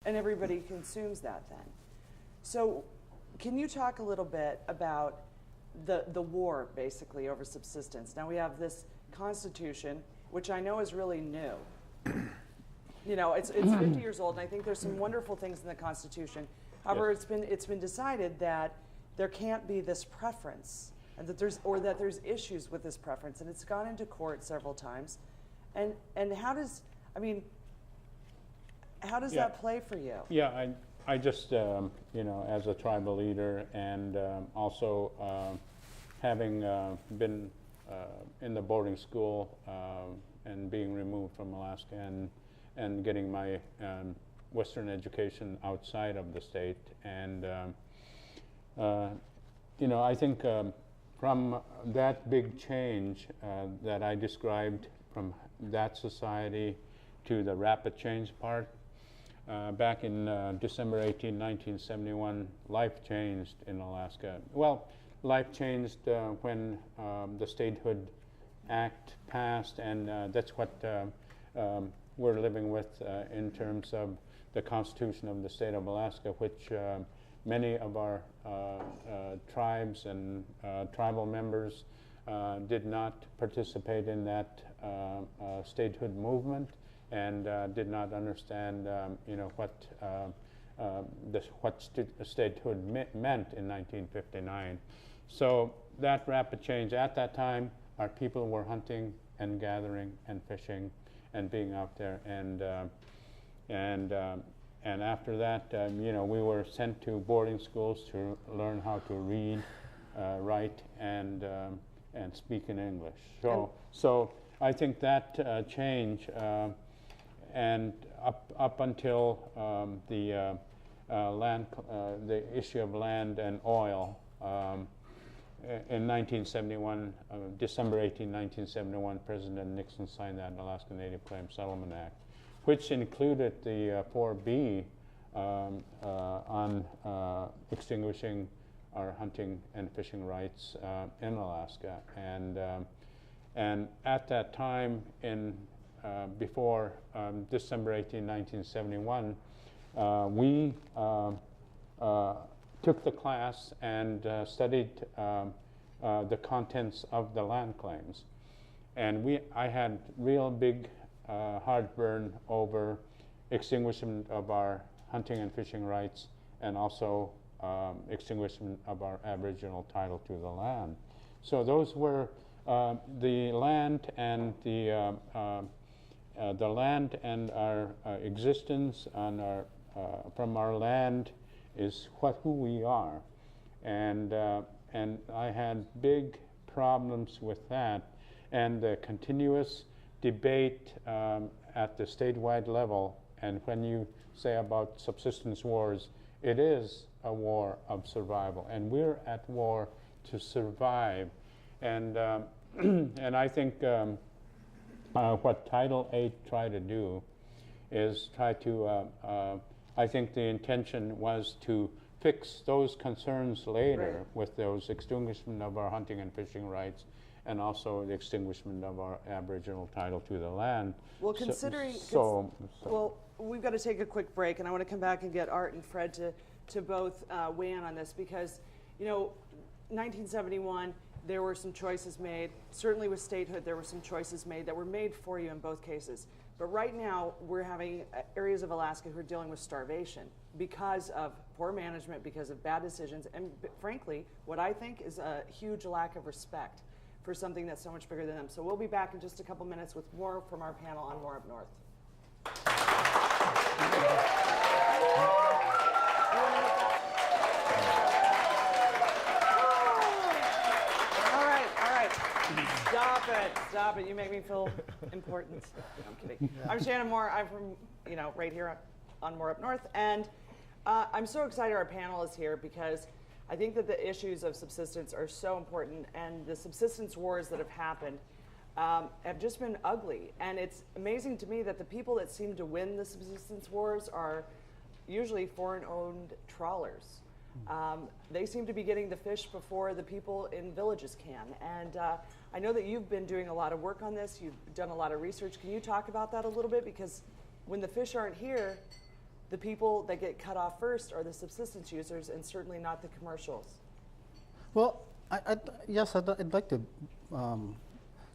and everybody consumes that then. So can you talk a little bit about the war, basically, over subsistence? Now we have this Constitution, which I know is really new. You know, it's 50 years old, and I think there's some wonderful things in the Constitution. However, Yes. it's been decided that there can't be this preference, and that there's issues with this preference, and it's gone into court several times. And how does Yeah. that play for you? Yeah, I just, you know, as a tribal leader and also having been in the boarding school and being removed from Alaska and getting my Western education outside of the state. And, you know, I think from that big change that I described from that society to the rapid change part, back in December 18, 1971, life changed in Alaska. Well, life changed when the Statehood Act passed, and that's what we're living with in terms of the Constitution of the state of Alaska, which many of our tribes and tribal members did not participate in that statehood movement, and did not understand, you know, what statehood meant in 1959. So that rapid change, at that time, our people were hunting and gathering and fishing and being out there, and after that, you know, we were sent to boarding schools to learn how to read, write, and speak in English. So I think that change. And up until the issue of land and oil in 1971, December 18, 1971, President Nixon signed that Alaska Native Claims Settlement Act, which included the 4B on extinguishing our hunting and fishing rights in Alaska. And at that time, before December 18, 1971, we took the class and studied the contents of the land claims. And I had real big heartburn over extinguishment of our hunting and fishing rights, and also extinguishment of our Aboriginal title to the land. So those were the land and the land and our existence on our from our land is who we are, and I had big problems with that, and the continuous debate at the statewide level. And when you say about subsistence wars, it is a war of survival, and we're at war to survive. And and I think what Title VIII tried to do is I think the intention was to fix those concerns later, Right. with those extinguishment of our hunting and fishing rights, and also the extinguishment of our Aboriginal title to the land. Well, considering, well, we've got to take a quick break, and I want to come back and get Art and Fred to both weigh in on this, because, you know, 1971, there were some choices made. Certainly with statehood, there were some choices made that were made for you in both cases. But right now, we're having areas of Alaska who are dealing with starvation because of poor management, because of bad decisions, and frankly, what I think is a huge lack of respect for something that's so much bigger than them. So we'll be back in just a couple minutes with more from our panel on More Up North. Stop it. You make me feel important. No, I'm kidding. I'm Shannyn Moore. I'm from, you know, right here on More Up North. And I'm so excited our panel is here, because I think that the issues of subsistence are so important, and the subsistence wars that have happened have just been ugly. And it's amazing to me that the people that seem to win the subsistence wars are usually foreign-owned trawlers. They seem to be getting the fish before the people in villages can. And I know that you've been doing a lot of work on this. You've done a lot of research. Can you talk about that a little bit? Because when the fish aren't here, the people that get cut off first are the subsistence users and certainly not the commercials. Well, yes, I'd like to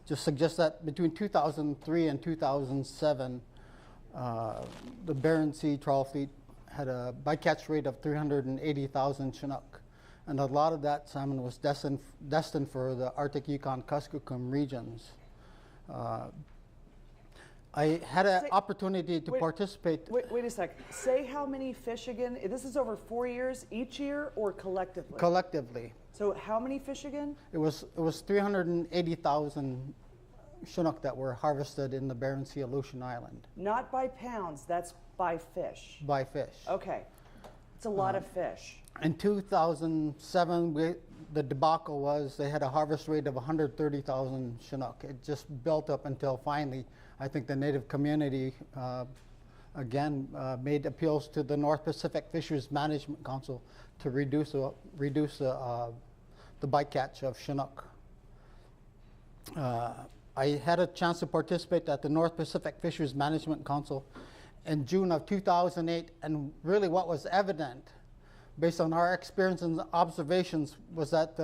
just suggest that between 2003 and 2007, the Berring Sea trawl fleet had a bycatch rate of 380,000 Chinook. And a lot of that salmon was destined for the Arctic Yukon-Kuskokwim regions. I had an opportunity to participate. Wait a sec. Say how many fish again? This is over 4 years each year or collectively? Collectively. So how many fish again? It was 380,000 Chinook that were harvested in the Berring Sea Aleutian Island. Not by pounds, that's by fish. By fish. Okay. It's a lot of fish. In 2007, the debacle was they had a harvest rate of 130,000 Chinook. It just built up until finally, I think the Native community again made appeals to the North Pacific Fisheries Management Council to reduce the bycatch of Chinook. I had a chance to participate at the North Pacific Fisheries Management Council in June of 2008, and really what was evident based on our experience and observations was that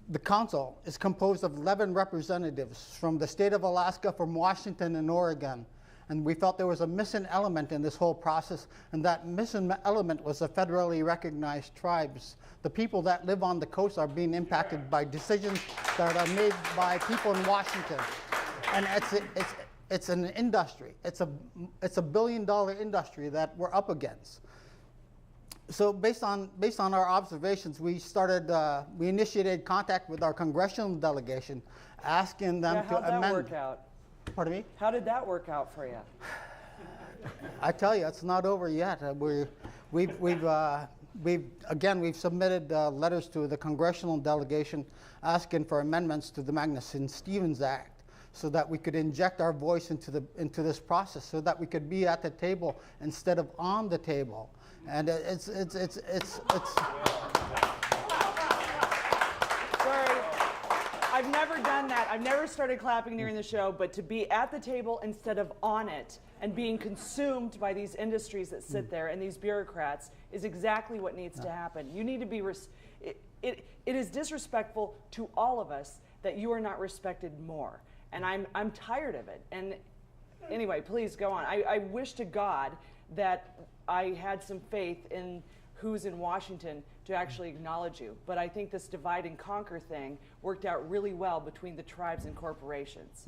the council is composed of 11 representatives from the state of Alaska, from Washington and Oregon. And we felt there was a missing element in this whole process, and that missing element was the federally recognized tribes. The people that live on the coast are being impacted by decisions that are made by people in Washington. And it's an industry. It's a $1 billion industry that we're up against. So based on our observations, we initiated contact with our congressional delegation, asking them to amend. How'd that work out? Pardon me? How did that work out for you? I tell you, it's not over yet. We've submitted letters to the congressional delegation asking for amendments to the Magnuson-Stevens Act, so that we could inject our voice into this process, so that we could be at the table instead of on the table. And it's Sorry, I've never done that. I've never started clapping during the show, but to be at the table instead of on it and being consumed by these industries that sit there and these bureaucrats is exactly what needs to happen. You need to be, it is disrespectful to all of us that you are not respected more. And I'm tired of it. And anyway, please go on. I wish to God that I had some faith in who's in Washington to actually acknowledge you. But I think this divide and conquer thing worked out really well between the tribes and corporations.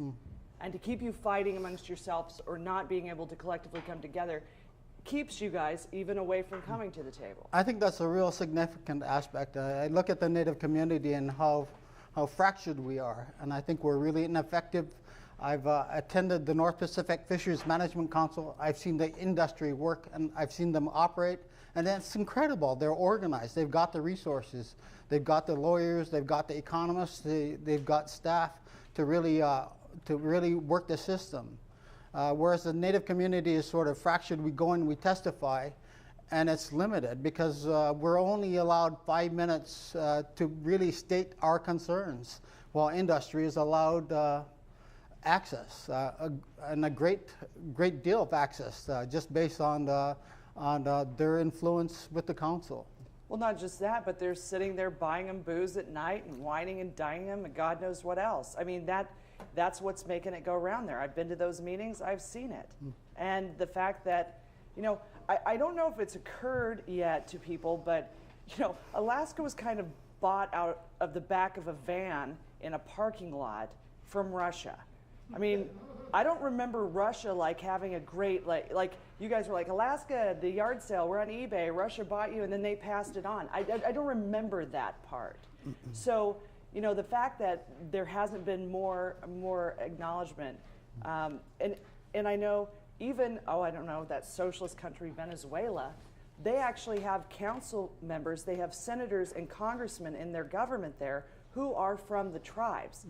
And to keep you fighting amongst yourselves or not being able to collectively come together keeps you guys even away from coming to the table. I think that's a real significant aspect. I look at the Native community and how fractured we are, and I think we're really ineffective. I've attended the North Pacific Fisheries Management Council. I've seen the industry work, and I've seen them operate, and it's incredible. They're organized. They've got the resources. They've got the lawyers. They've got the economists. They've got staff to really work the system. Whereas the Native community is sort of fractured. We go in, we testify, and it's limited because we're only allowed 5 minutes to really state our concerns, while industry is allowed access and a great deal of access just based on their influence with the council. Well, not just that, but they're sitting there buying them booze at night and whining and dining them and God knows what else. I mean, that's what's making it go around there. I've been to those meetings. I've seen it. And the fact that, I don't know if it's occurred yet to people, but, Alaska was kind of bought out of the back of a van in a parking lot from Russia. I mean, I don't remember Russia having a great, like you guys were like, Alaska, the yard sale, we're on eBay, Russia bought you, and then they passed it on. I don't remember that part. So, the fact that there hasn't been more acknowledgement, and I know even, I don't know, that socialist country, Venezuela, they actually have council members, they have senators and congressmen in their government there who are from the tribes.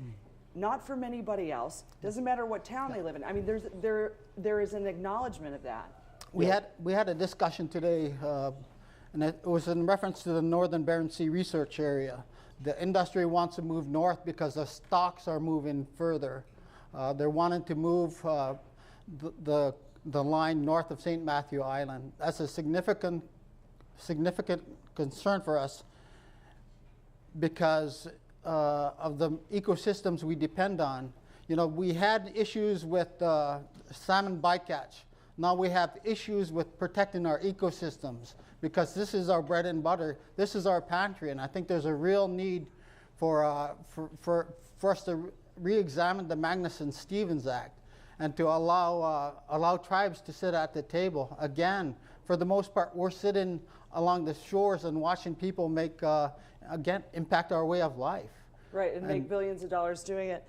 Not from anybody else. Doesn't matter what town they live in. I mean, there is an acknowledgement of that. We had a discussion today, and it was in reference to the Northern Berring Sea Research Area. The industry wants to move north because the stocks are moving further. They're wanting to move the the line north of St. Matthew Island. That's a significant concern for us because of the ecosystems we depend on. You know, we had issues with salmon bycatch. Now we have issues with protecting our ecosystems because this is our bread and butter. This is our pantry, and I think there's a real need for us to re-examine the Magnuson-Stevens Act and to allow tribes to sit at the table. Again, for the most part, we're sitting along the shores and watching people make, again, impact our way of life. Right, and make billions of dollars doing it.